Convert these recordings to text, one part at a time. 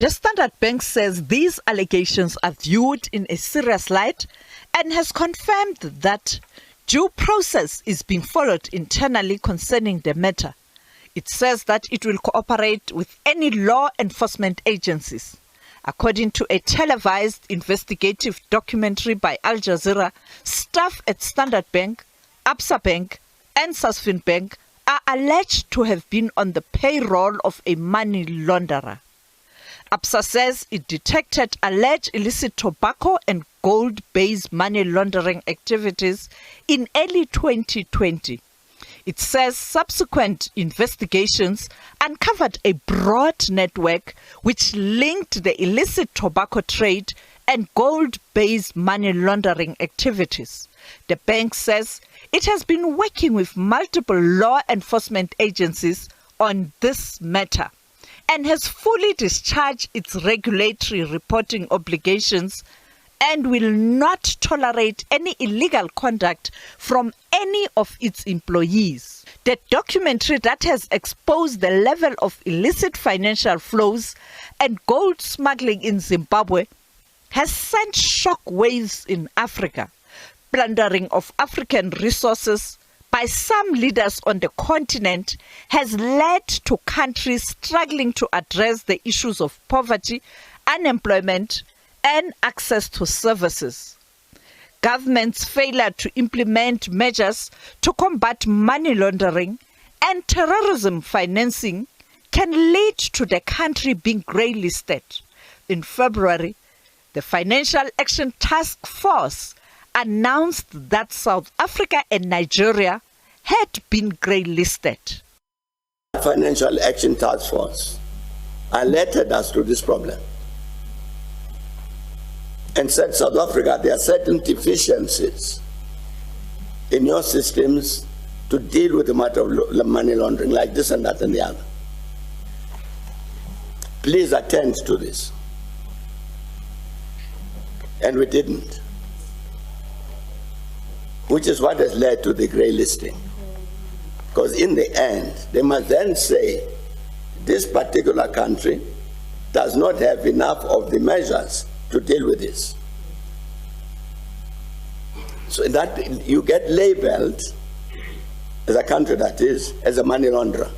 The Standard Bank says these allegations are viewed in a serious light and has confirmed that due process is being followed internally concerning the matter. It says that it will cooperate with any law enforcement agencies. According to a televised investigative documentary by Aljazeera, staff at Standard Bank, Absa Bank and Sasfin Bank are alleged to have been on the payroll of a money launderer. Absa says it detected alleged illicit tobacco and gold-based money laundering activities in early 2020. It says subsequent investigations uncovered a broad network which linked the illicit tobacco trade and gold-based money laundering activities. The bank says it has been working with multiple law enforcement agencies on this matter and has fully discharged its regulatory reporting obligations and will not tolerate any illegal conduct from any of its employees. The documentary that has exposed the level of illicit financial flows and gold smuggling in Zimbabwe has sent shockwaves in Africa. Plundering of African resources by some leaders on the continent has led to countries struggling to address the issues of poverty, unemployment, and access to services. Governments' failure to implement measures to combat money laundering and terrorism financing can lead to the country being grey-listed. In February, the Financial Action Task Force announced that South Africa and Nigeria had been grey-listed. Financial Action Task Force alerted us to this problem and said, South Africa, there are certain deficiencies in your systems to deal with the matter of money laundering, like this and that and the other. Please attend to this. And we didn't, which is what has led to the grey listing. Because in the end, they must then say, this particular country does not have enough of the measures to deal with this. So that you get labeled as a country that is, as a money launderer.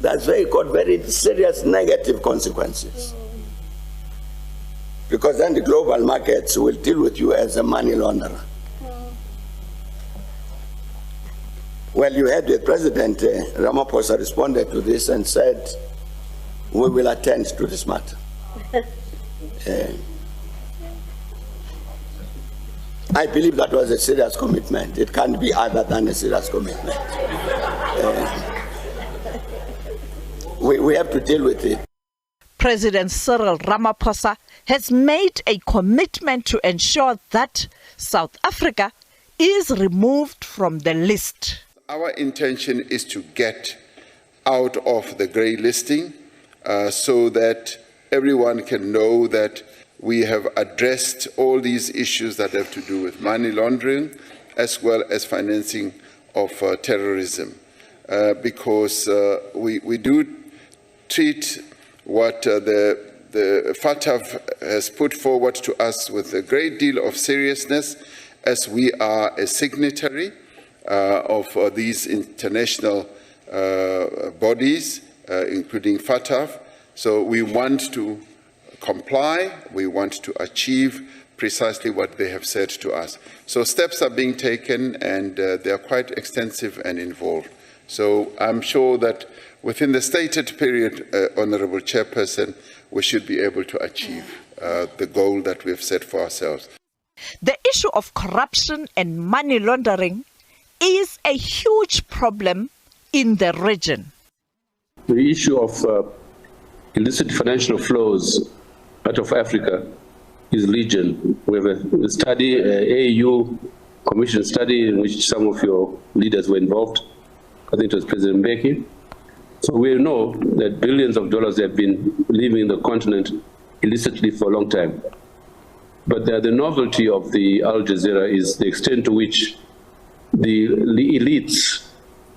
That's got very serious negative consequences. Because then the global markets will deal with you as a money launderer. Well, you had the President Ramaphosa responded to this and said, we will attend to this matter. I believe that was a serious commitment. It can't be other than a serious commitment. We have to deal with it. President Cyril Ramaphosa has made a commitment to ensure that South Africa is removed from the list. Our intention is to get out of the grey listing so that everyone can know that we have addressed all these issues that have to do with money laundering as well as financing of terrorism, because we do treat what the FATF has put forward to us with a great deal of seriousness, as we are a signatory of these international bodies, including FATF. So we want to comply, we want to achieve precisely what they have said to us. So steps are being taken, and they are quite extensive and involved. So I'm sure that within the stated period, Honourable Chairperson, we should be able to achieve the goal that we have set for ourselves. The issue of corruption and money laundering is a huge problem in the region. The issue of illicit financial flows out of Africa is legion. We have a study, AU Commission study, in which some of your leaders were involved. I think it was President Mbeki. So we know that billions of dollars have been leaving the continent illicitly for a long time. But the novelty of the Aljazeera is the extent to which the elites,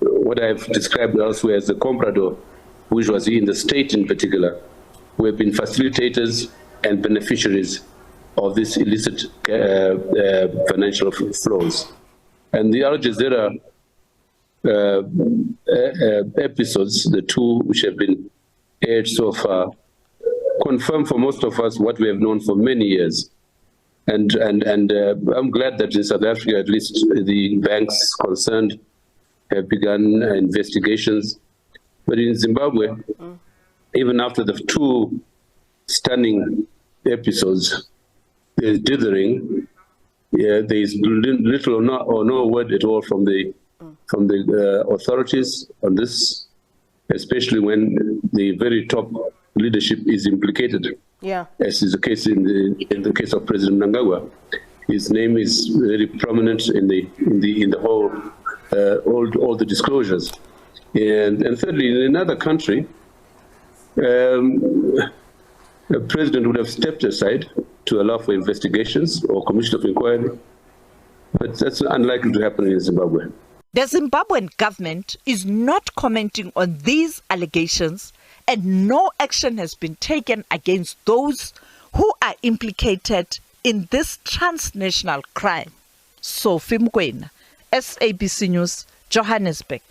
what I've described elsewhere as the comprador, bourgeoisie in the state in particular, who have been facilitators and beneficiaries of this illicit financial flows. And the Aljazeera episodes, the two which have been aired so far, confirm for most of us what we have known for many years. And I'm glad that in South Africa, at least the banks concerned have begun investigations. But in Zimbabwe, even after the two stunning episodes, there's dithering. There is little or no word at all from the authorities on this, especially when the very top leadership is implicated. Yeah. As is the case in the case of President Mnangagwa. His name is very prominent in the whole all the disclosures. And thirdly, in another country, the president would have stepped aside to allow for investigations or commission of inquiry, but that's unlikely to happen in Zimbabwe. The Zimbabwean government is not commenting on these allegations, and no action has been taken against those who are implicated in this transnational crime. Sophie Mkwena, SABC News, Johannesburg.